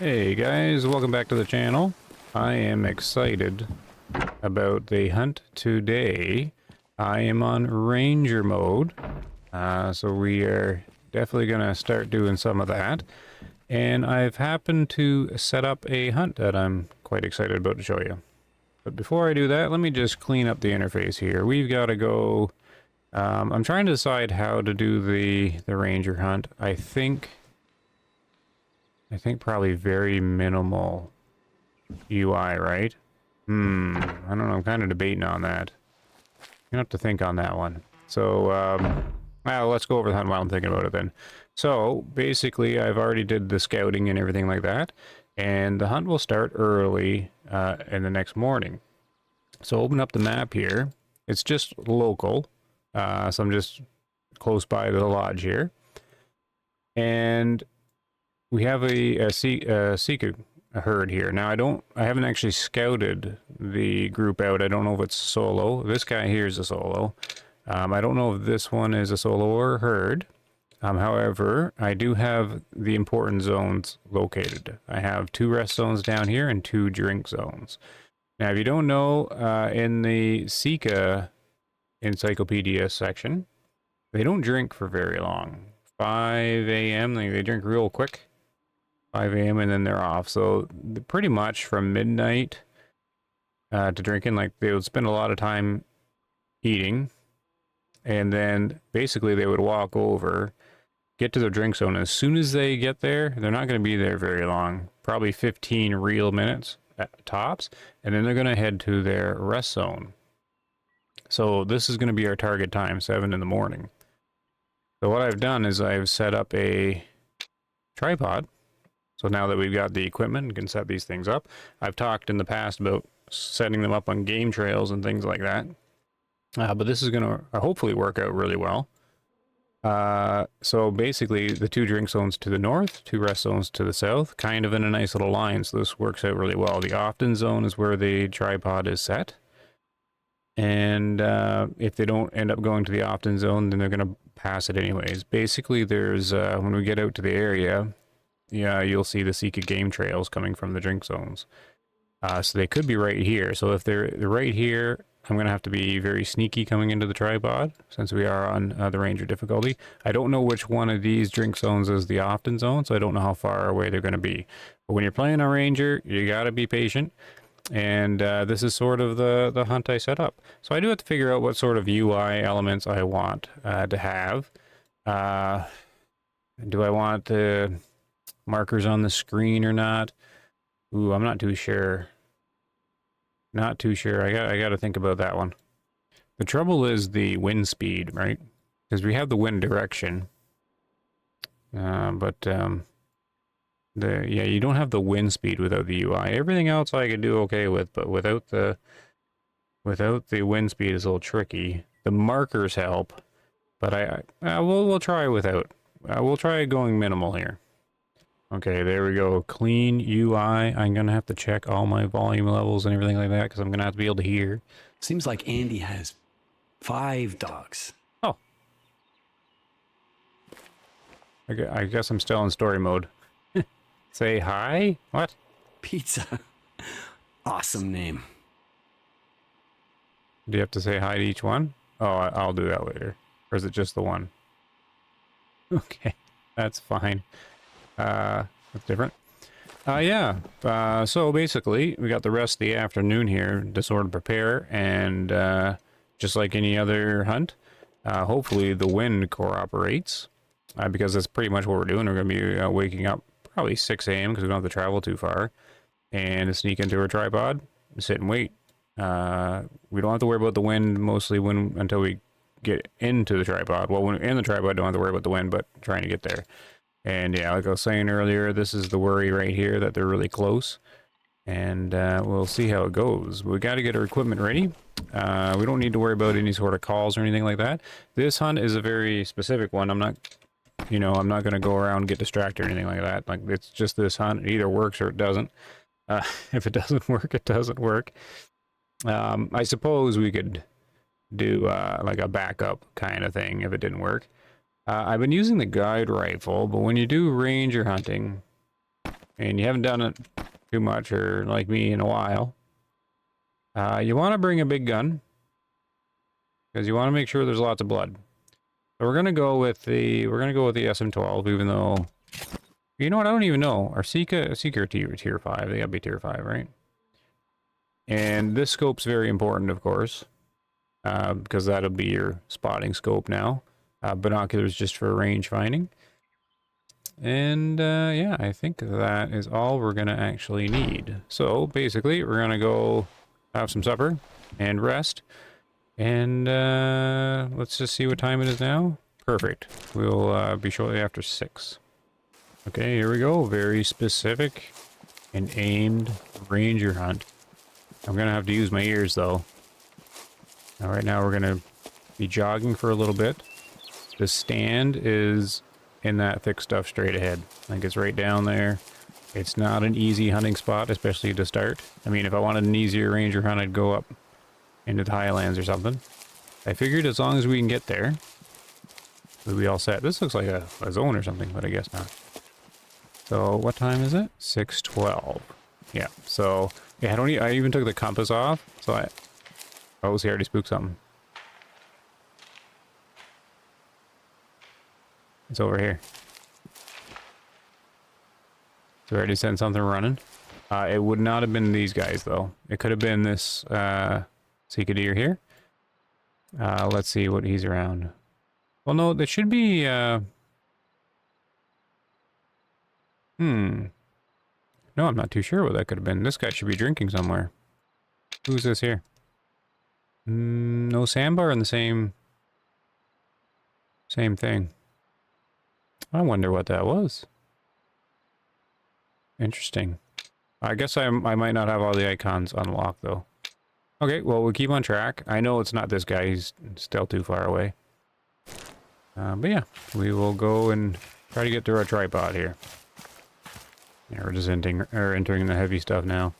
Hey guys, welcome back to the channel. I am excited about the hunt today. I am on ranger mode, so we are definitely going to start doing some of that. And I've happened to set up a hunt that I'm quite excited about to show you. But before I do that, let me just clean up the interface here. We've got to go... I'm trying to decide how to do the ranger hunt. I think probably very minimal UI, right? I don't know. I'm kind of debating on that. You have to think on that one. So, well, let's go over the hunt while I'm thinking about it then. So, basically, I've already did the scouting and everything like that, and the hunt will start early in the next morning. So, open up the map here. It's just local, so I'm just close by the lodge here. And we have a Seeker herd here. Now I haven't actually scouted the group out. I don't know if it's solo. This guy here is a solo. I don't know if this one is a solo or a herd. However, I do have the important zones located. I have 2 rest zones down here and 2 drink zones. Now, if you don't know, in the Sika encyclopedia section, they don't drink for very long. 5 a.m. They drink real quick. 5 a.m. and then they're off. So pretty much from midnight to drinking, like they would spend a lot of time eating, and then basically they would walk over, get to their drink zone. As soon as they get there, they're not going to be there very long, probably 15 real minutes at tops, and then they're going to head to their rest zone. So this is going to be our target time, 7 in the morning. So what I've done is I've set up a tripod. So now that we've got the equipment and can set these things up, I've talked in the past about setting them up on game trails and things like that. But this is going to hopefully work out really well. So basically the 2 drink zones to the north, 2 rest zones to the south, kind of in a nice little line. So this works out really well. The often zone is where the tripod is set. And if they don't end up going to the often zone, then they're going to pass it anyways. Basically, there's when we get out to the area, yeah, you'll see the Sika game trails coming from the drink zones. So they could be right here. So if they're right here, I'm going to have to be very sneaky coming into the tripod, since we are on the Ranger difficulty. I don't know which one of these drink zones is the often zone, so I don't know how far away they're going to be. But when you're playing a Ranger, you got to be patient. And this is sort of the hunt I set up. So I do have to figure out what sort of UI elements I want to have. Do I want the markers on the screen or not? Ooh, I'm not too sure. Not too sure. I got to think about that one. The trouble is the wind speed, right? Because we have the wind direction. Yeah, you don't have the wind speed without the UI. Everything else I could do okay with, but without the wind speed is a little tricky. The markers help, but we'll try without. We'll try going minimal here. Okay, there we go. Clean UI. I'm gonna have to check all my volume levels and everything like that because I'm gonna have to be able to hear. Seems like Andy has 5 dogs. Oh, I guess I'm still in story mode. Say hi? What? Pizza. Awesome name. Do you have to say hi to each one? Oh, I'll do that later. Or is it just the one? Okay, that's fine. That's different. Yeah. So basically, we got the rest of the afternoon here to sort of prepare, and just like any other hunt, hopefully the wind cooperates, because that's pretty much what we're doing. We're going to be waking up probably 6 a.m. because we don't have to travel too far, and sneak into our tripod, sit and wait. We don't have to worry about the wind mostly until we get into the tripod. Well, when in the tripod, don't have to worry about the wind, but trying to get there. And yeah, like I was saying earlier, this is the worry right here, that they're really close. And we'll see how it goes. We got to get our equipment ready. We don't need to worry about any sort of calls or anything like that. This hunt is a very specific one. I'm not going to go around and get distracted or anything like that. Like, it's just this hunt. It either works or it doesn't. If it doesn't work, it doesn't work. I suppose we could do like a backup kind of thing if it didn't work. I've been using the guide rifle, but when you do ranger hunting, and you haven't done it too much, or like me, in a while, you want to bring a big gun, because you want to make sure there's lots of blood. So we're gonna go with the SM-12, even though, you know what, I don't even know. Are Seeker tier 5? They gotta be tier 5, right? And this scope's very important, of course, because that'll be your spotting scope now. Binoculars just for range finding. And yeah, I think that is all we're gonna actually need. So basically, we're gonna go have some supper and rest. And let's just see what time it is now. Perfect. We'll be shortly after 6. Okay, here we go. Very specific and aimed ranger hunt. I'm gonna have to use my ears though. Now, right now we're gonna be jogging for a little bit. The stand is in that thick stuff straight ahead. Like, it's right down there. It's not an easy hunting spot, especially to start. I mean, if I wanted an easier ranger hunt, I'd go up into the highlands or something. I figured as long as we can get there, we'll be all set. This looks like a zone or something, but I guess not. So what time is it? 6:12. Yeah. So yeah, I even took the compass off. So oh, see, I already spooked something. It's over here. So I already sent something running. It would not have been these guys though. It could have been this Seeker deer here. Let's see what he's around. Well, no, there should be no, I'm not too sure what that could have been. This guy should be drinking somewhere. Who's this here? No sandbar in the same thing. I wonder what that was. Interesting. I guess I might not have all the icons unlocked though. Okay, well, we'll keep on track. I know it's not this guy. He's still too far away. But yeah, we will go and try to get to our tripod here. Yeah, we're just entering the heavy stuff now.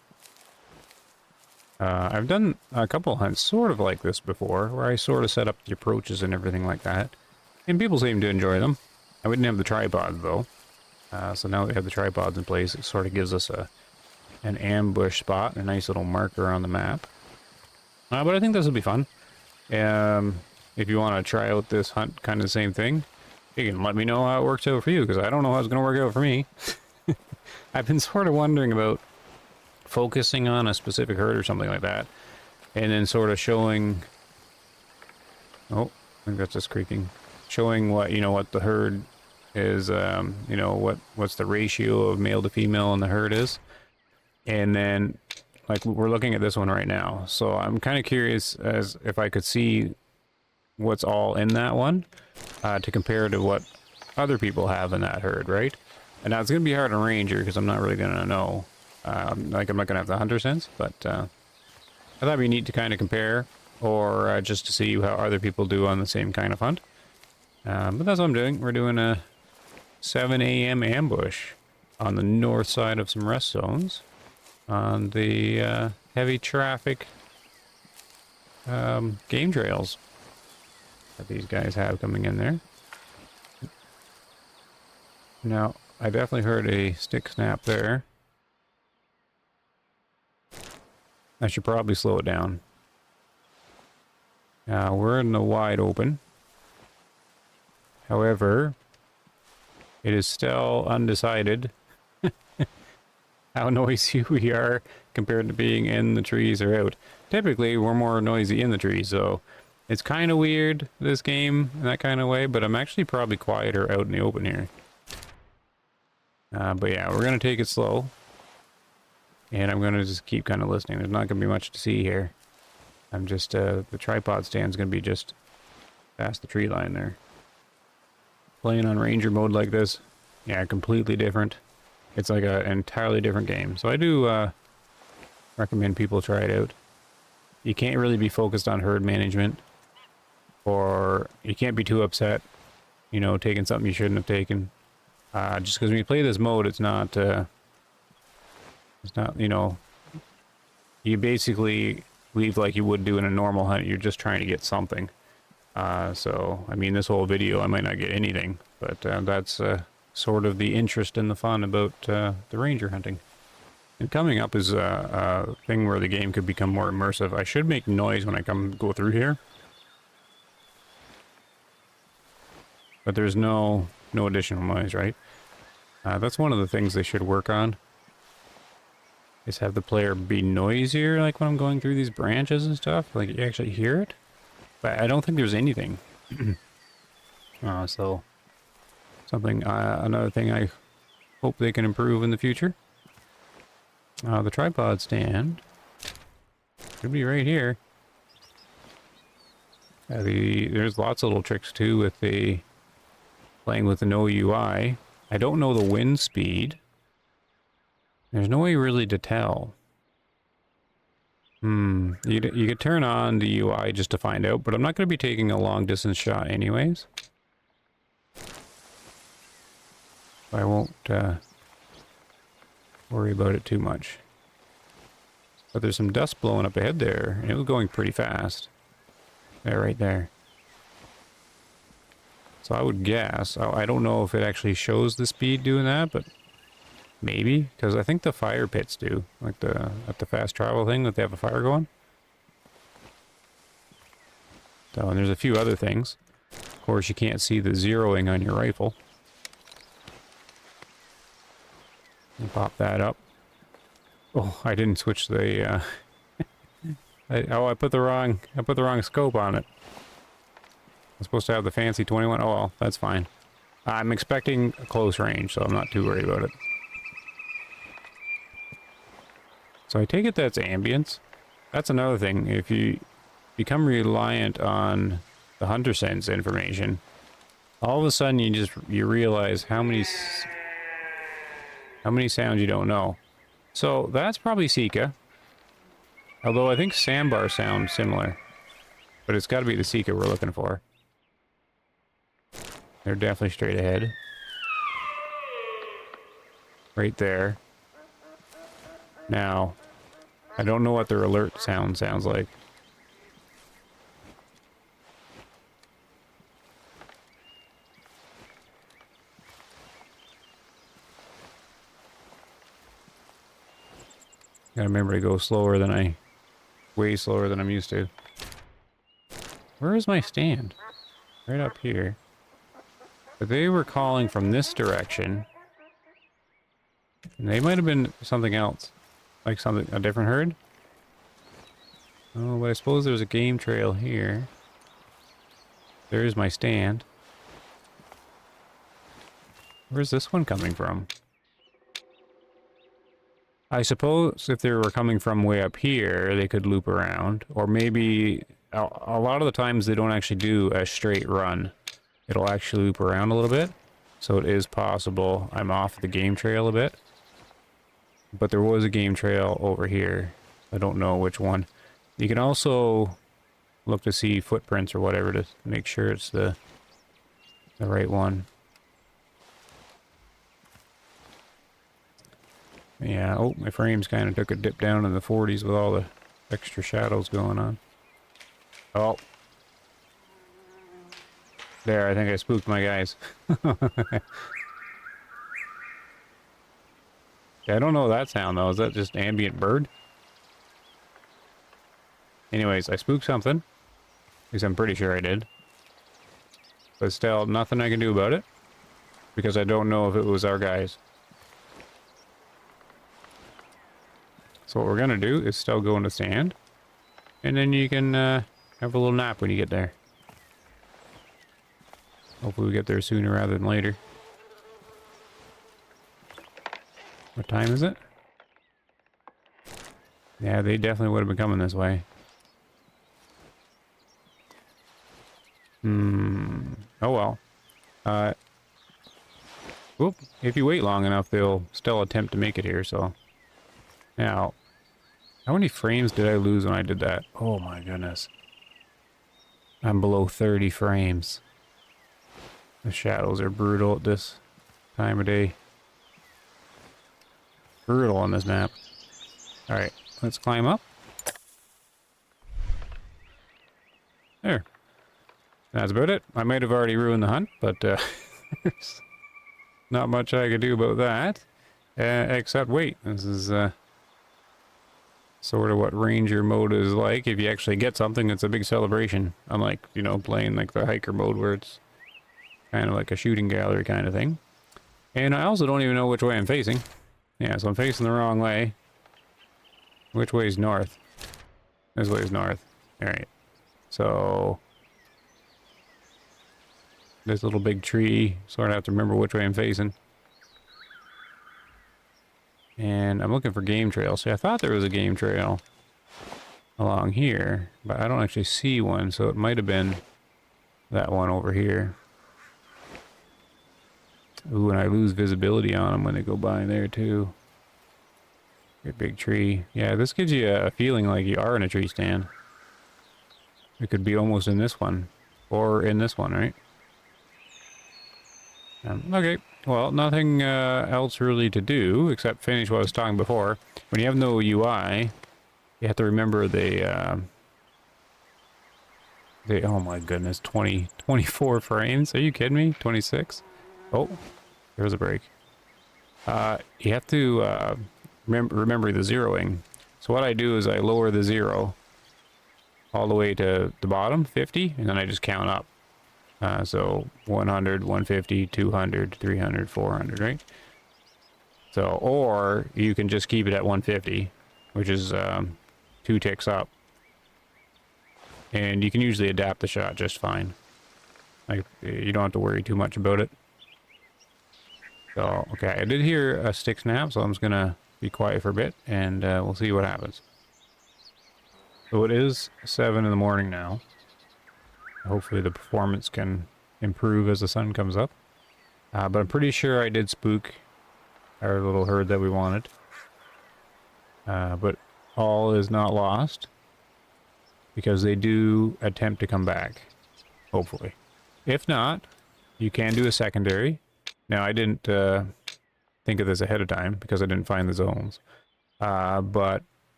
I've done a couple hunts sort of like this before, where I sort of set up the approaches and everything like that. And people seem to enjoy them. I wouldn't have the tripod though. So now that we have the tripods in place, it sort of gives us an ambush spot, a nice little marker on the map. But I think this will be fun. If you want to try out this hunt, kind of the same thing, you can let me know how it works out for you, because I don't know how it's going to work out for me. I've been sort of wondering about focusing on a specific herd or something like that, and then sort of showing... Oh, I think that's just creaking. Showing what, what the herd is, what's the ratio of male to female in the herd is. And then, like, we're looking at this one right now. So I'm kind of curious as if I could see what's all in that one to compare to what other people have in that herd, right? And now it's going to be hard on Ranger because I'm not really going to know. Like, I'm not going to have the hunter sense, but I thought it'd be neat to kind of compare, or just to see how other people do on the same kind of hunt. But that's what I'm doing. We're doing a 7 a.m. ambush on the north side of some rest zones on the heavy traffic game trails that these guys have coming in there. Now, I definitely heard a stick snap there. I should probably slow it down. We're in the wide open. However, it is still undecided how noisy we are compared to being in the trees or out. Typically, we're more noisy in the trees, so it's kind of weird, this game, in that kind of way, but I'm actually probably quieter out in the open here. But yeah, we're going to take it slow. And I'm going to just keep kind of listening. There's not going to be much to see here. I'm just, the tripod stand's going to be just past the tree line there. Playing on Ranger mode like this, yeah, completely different. It's like an entirely different game. So I do recommend people try it out. You can't really be focused on herd management, or you can't be too upset, taking something you shouldn't have taken. Just because when you play this mode, it's not, you basically leave like you would do in a normal hunt. You're just trying to get something. So, I mean, this whole video, I might not get anything, but that's sort of the interest and the fun about the ranger hunting. And coming up is a thing where the game could become more immersive. I should make noise when I go through here. But there's no additional noise, right? That's one of the things they should work on. Is have the player be noisier, like when I'm going through these branches and stuff. Like you actually hear it. But I don't think there's anything. So something, another thing I hope they can improve in the future. The tripod stand should be right here. There's lots of little tricks too with the playing with the no UI. I don't know the wind speed. There's no way really to tell. You could turn on the UI just to find out, but I'm not going to be taking a long distance shot anyways. I won't worry about it too much. But there's some dust blowing up ahead there, and it was going pretty fast. There, right there. So I would guess, I don't know if it actually shows the speed doing that, but maybe, because I think the fire pits do, like at the fast travel thing that they have a fire going. So, and there's a few other things. Of course, you can't see the zeroing on your rifle. You pop that up. Oh, I didn't switch the. I put the wrong scope on it. I'm supposed to have the fancy 21. Oh well, that's fine. I'm expecting a close range, so I'm not too worried about it. So I take it that's ambience. That's another thing. If you become reliant on the hunter sense information, all of a sudden you realize how many sounds you don't know. So that's probably Sika. Although I think Sambar sounds similar. But it's got to be the Sika we're looking for. They're definitely straight ahead. Right there. Now, I don't know what their alert sounds like. Gotta remember to go slower than way slower than I'm used to. Where is my stand? Right up here. But they were calling from this direction. And they might have been something else. Like a different herd? Oh, but I suppose there's a game trail here. There's my stand. Where's this one coming from? I suppose if they were coming from way up here, they could loop around. Or maybe a lot of the times they don't actually do a straight run. It'll actually loop around a little bit. So it is possible I'm off the game trail a bit. But there was a game trail over here. I don't know which one. You can also look to see footprints or whatever to make sure it's the right one. Yeah, oh, my frames kind of took a dip down in the 40s with all the extra shadows going on. Oh. There, I think I spooked my guys. Yeah, I don't know that sound though. Is that just ambient bird? Anyways, I spooked something. At least I'm pretty sure I did. But still, nothing I can do about it. Because I don't know if it was our guys. So what we're gonna do is still go in the stand. And then you can have a little nap when you get there. Hopefully we get there sooner rather than later. What time is it? Yeah, they definitely would have been coming this way. Oh well. Whoop. If you wait long enough, they'll still attempt to make it here, so. Now, how many frames did I lose when I did that? Oh my goodness. I'm below 30 frames. The shadows are brutal at this time of day. Brutal on this map. Alright, let's climb up. There. That's about it. I might have already ruined the hunt, but not much I could do about that. Except wait, this is sort of what ranger mode is like. If you actually get something, it's a big celebration. Unlike, you know, playing like the hiker mode where it's kind of like a shooting gallery kind of thing. And I also don't even know which way I'm facing. Yeah, so I'm facing the wrong way. Which way is north? This way is north. Alright. So this little big tree, sort of have to remember which way I'm facing. And I'm looking for game trails. See, I thought there was a game trail along here, but I don't actually see one, so it might have been that one over here. Ooh, and I lose visibility on them when they go by there too. Great big tree. Yeah, this gives you a feeling like you are in a tree stand. It could be almost in this one, or in this one, right? Okay, well, nothing else really to do except finish what I was talking before. When you have no UI, you have to remember oh my goodness, 24 frames? Are you kidding me? 26? Oh, there's a break. You have to remember the zeroing. So what I do is I lower the zero all the way to the bottom, 50, and then I just count up. So 100, 150, 200, 300, 400, right? So, or you can just keep it at 150, which is 2 ticks up. And you can usually adapt the shot just fine. Like, you don't have to worry too much about it. So, okay, I did hear a stick snap, so I'm just gonna be quiet for a bit, and we'll see what happens. So it is 7 in the morning now. Hopefully the performance can improve as the sun comes up. But I'm pretty sure I did spook our little herd that we wanted. But all is not lost, because they do attempt to come back, hopefully. If not, you can do a secondary. Now, I didn't think of this ahead of time because I didn't find the zones. But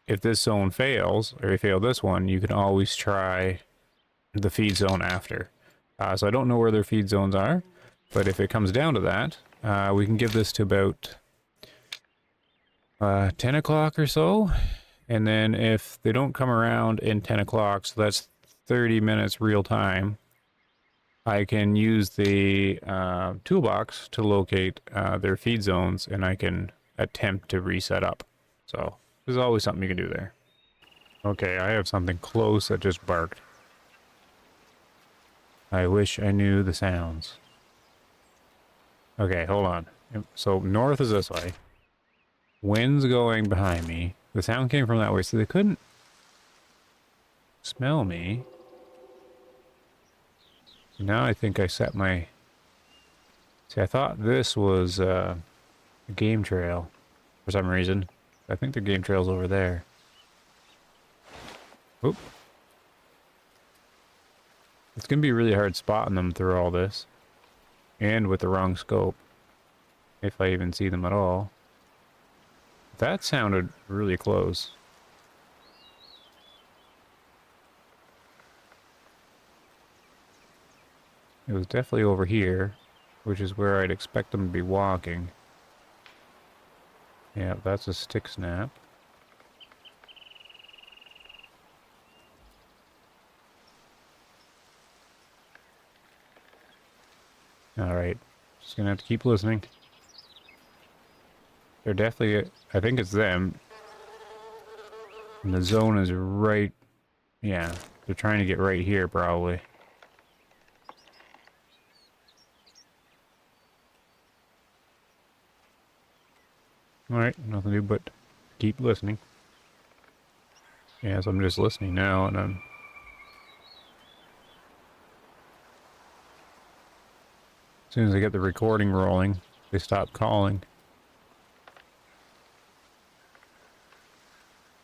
if this zone fails, or you fail this one, you can always try the feed zone after. So I don't know where their feed zones are, but if it comes down to that, we can give this to about 10 o'clock or so. And then if they don't come around in 10 o'clock, so that's 30 minutes real time, I can use the toolbox to locate their feed zones, and I can attempt to reset up. So there's always something you can do there. Okay, I have something close that just barked. I wish I knew the sounds. Okay, hold on. So north is this way. Wind's going behind me. The sound came from that way, so they couldn't smell me. Now I think I set my... See, I thought this was a game trail for some reason. I think the game trail's over there. Oop. It's going to be really hard spotting them through all this. And with the wrong scope. If I even see them at all. That sounded really close. It was definitely over here, which is where I'd expect them to be walking. Yeah, that's a stick snap. Alright, just gonna have to keep listening. They're definitely, I think it's them. And the zone is right, yeah, they're trying to get right here probably. Alright, nothing to do but keep listening. Yeah, so I'm just listening now, and I'm... As soon as I get the recording rolling, they stop calling.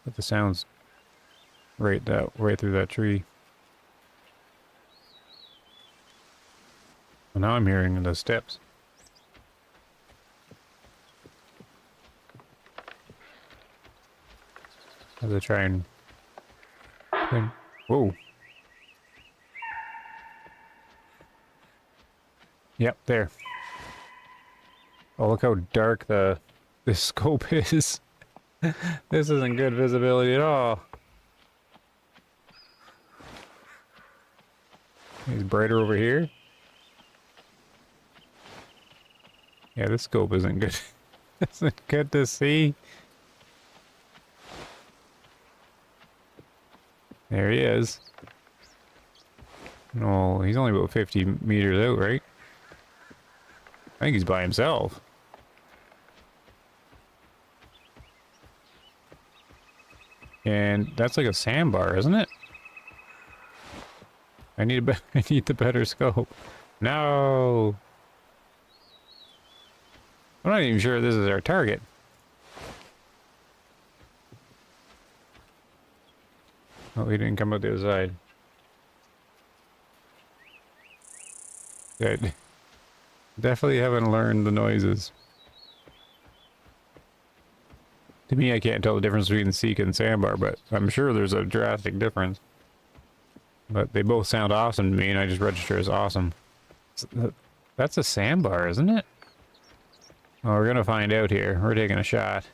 But the sound's right through that tree. Well, now I'm hearing the steps. As I try and... Whoa. Yep, there. Oh, look how dark this scope is. This isn't good visibility at all. He's brighter over here. Yeah, this scope isn't good. Isn't good to see. There he is. No, he's only about 50 meters out, right? I think he's by himself. And that's like a sandbar, isn't it? I need I need the better scope. No. I'm not even sure this is our target. Oh, he didn't come out the other side. Good. Definitely haven't learned the noises. To me, I can't tell the difference between the Sika and Sandbar, but I'm sure there's a drastic difference. But they both sound awesome to me, and I just register as awesome. That's a Sandbar, isn't it? Oh, we're gonna find out here. We're taking a shot.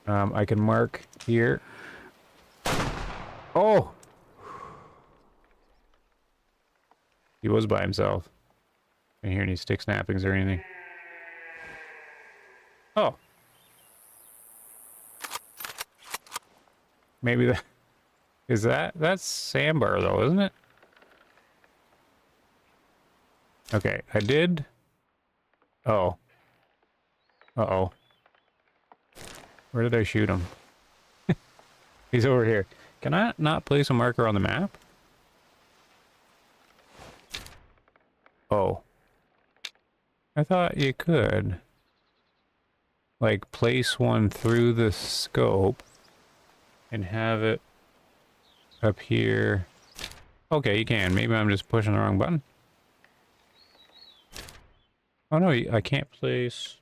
I can mark here. Oh! He was by himself. I didn't hear any stick snappings or anything. Oh. Maybe that... Is that's Sandbar though, isn't it? Okay, I did... Oh. Uh-oh. Where did I shoot him? He's over here. Can I not place a marker on the map? Oh. I thought you could. Like, place one through the scope and have it up here. Okay, you can. Maybe I'm just pushing the wrong button. Oh no, I can't place...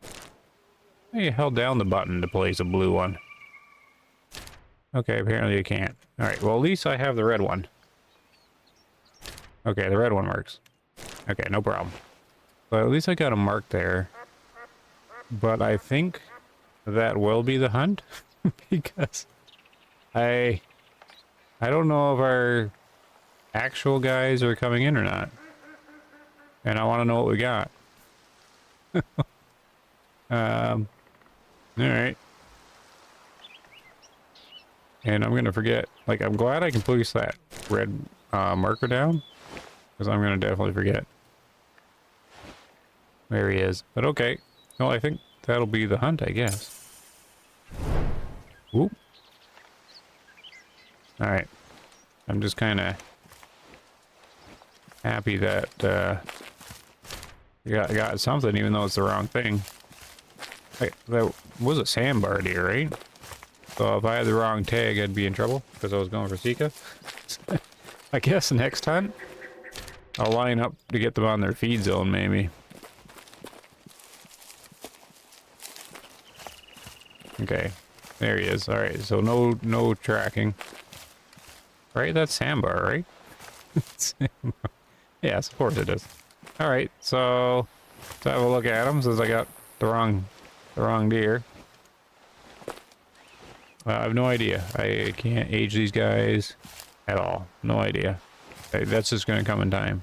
You held down the button to place a blue one. Okay, apparently you can't. Alright, well at least I have the red one. Okay, the red one works. Okay, no problem. But at least I got a mark there. But I think that will be the hunt. Because I don't know if our actual guys are coming in or not. And I want to know what we got. Alright. And I'm gonna forget. Like, I'm glad I can place that red marker down. Because I'm gonna definitely forget. There he is. But okay. Well, I think that'll be the hunt, I guess. Whoop. Alright. I'm just kind of happy that you got something, even though it's the wrong thing. Like, that was a sandbar deer, right? So if I had the wrong tag, I'd be in trouble because I was going for Sika. I guess next hunt, I'll line up to get them on their feed zone, maybe. Okay, there he is. All right, so no tracking. Right, that's sandbar, right? Sandbar. Yes, of course it is. All right, so let's have a look at him since I got the wrong deer. I have no idea. I can't age these guys at all. No idea. That's just going to come in time.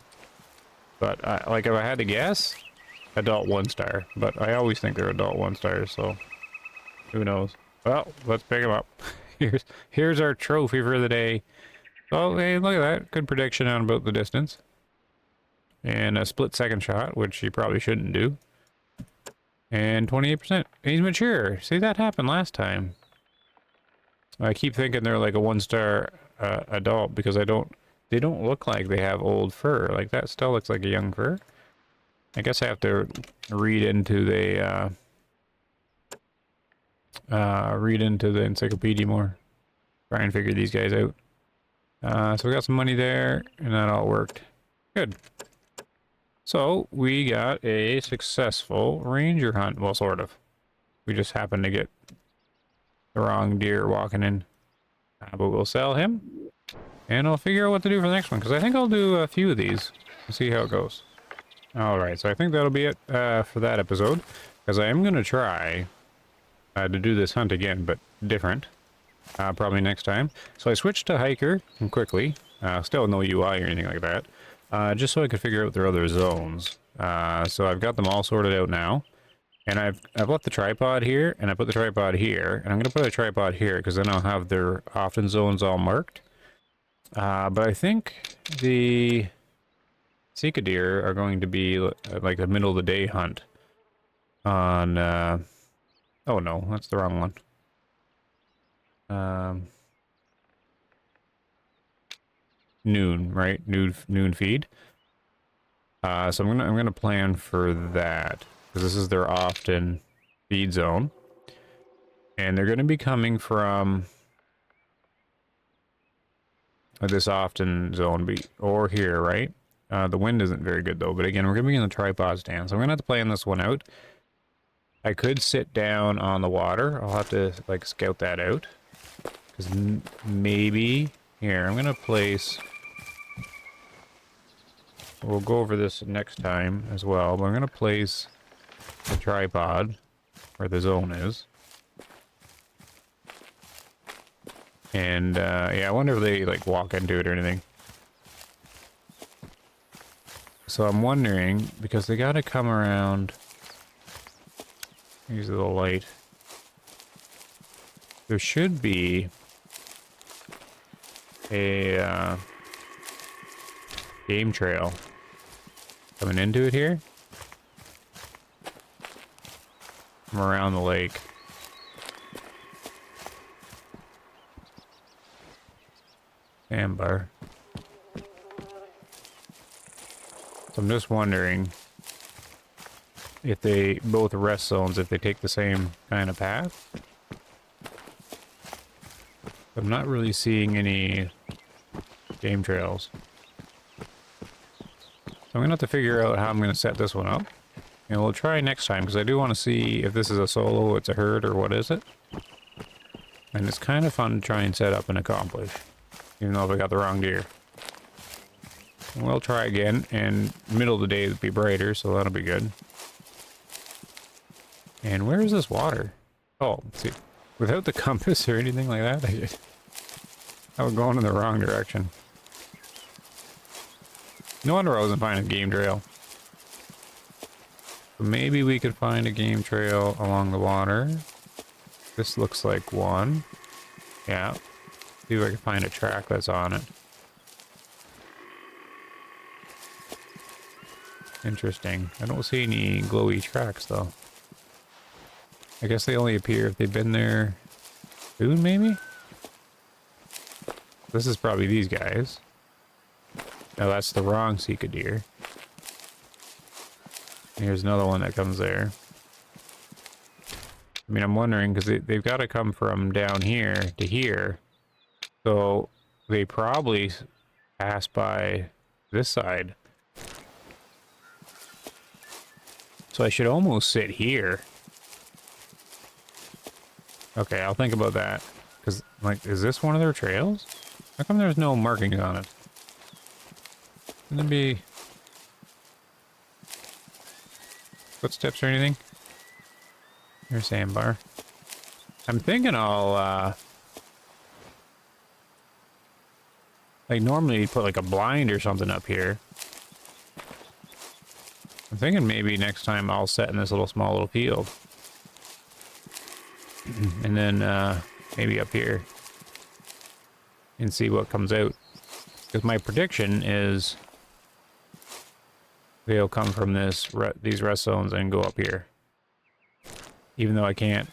But like, if I had to guess, adult 1-star. But I always think they're adult 1-stars, so who knows? Well, let's pick them up. Here's our trophy for the day. Oh, hey, look at that. Good prediction on about the distance. And a split second shot, which you probably shouldn't do. And 28%. He's mature. See, that happened last time. I keep thinking they're like a 1-star adult because they don't look like they have old fur. Like, that still looks like a young fur. I guess I have to read into the encyclopedia more. Try and figure these guys out. So we got some money there, and that all worked. Good. So we got a successful ranger hunt. Well, sort of. We just happened to get the wrong deer walking in. But we'll sell him. And I'll figure out what to do for the next one, because I think I'll do a few of these and see how it goes. Alright, so I think that'll be it for that episode. Because I am going to try to do this hunt again, but different. Probably next time. So I switched to hiker quickly. Still no UI or anything like that. Just so I could figure out their other zones. So I've got them all sorted out now. And I've left the tripod here, and I put the tripod here. And I'm going to put a tripod here, because then I'll have their often zones all marked. But I think the Sika deer are going to be like a middle of the day hunt on, oh no, that's the wrong one. Noon, right? Noon feed. So I'm gonna plan for that, because this is their often feed zone, and they're gonna be coming from this often zone, or here, right? The wind isn't very good though, but again, we're gonna be in the tripod stand, so I'm gonna have to plan this one out. I could sit down on the water. I'll have to like scout that out, because maybe here I'm gonna place. We'll go over this next time as well, but I'm going to place the tripod where the zone is. And, yeah, I wonder if they, like, walk into it or anything. So I'm wondering, because they got to come around... Use a little light. There should be a, game trail coming into it here from around the lake. Sandbar. So I'm just wondering if they both rest zones, if they take the same kind of path. I'm not really seeing any game trails. So I'm going to have to figure out how I'm going to set this one up. And we'll try next time, because I do want to see if this is a solo, it's a herd, or what is it. And it's kind of fun to try and set up and accomplish, even though if I got the wrong deer. And we'll try again, and middle of the day would be brighter, so that'll be good. And where is this water? Oh, let's see. Without the compass or anything like that, I was going in the wrong direction. No wonder I wasn't finding a game trail. But maybe we could find a game trail along the water. This looks like one. Yeah. See if I can find a track that's on it. Interesting. I don't see any glowy tracks though. I guess they only appear if they've been there soon, maybe? This is probably these guys. No, that's the wrong Sika deer. Here's another one that comes there. I mean, I'm wondering, because they've got to come from down here to here. So they probably pass by this side. So I should almost sit here. Okay, I'll think about that. Because, like, is this one of their trails? How come there's no markings on it? Shouldn't there be footsteps or anything? Here's sandbar. I'm thinking I'll, like, normally you'd put, like, a blind or something up here. I'm thinking maybe next time I'll set in this small little field. And then, maybe up here. And see what comes out. Because my prediction is they'll come from these rest zones and go up here. Even though I can't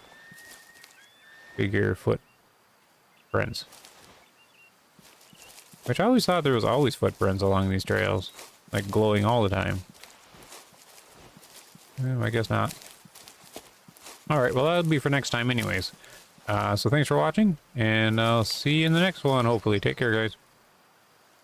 figure footprints. Which I always thought there was always footprints along these trails. Like glowing all the time. I guess not. Alright, well that'll be for next time anyways. So thanks for watching, and I'll see you in the next one, hopefully. Take care, guys.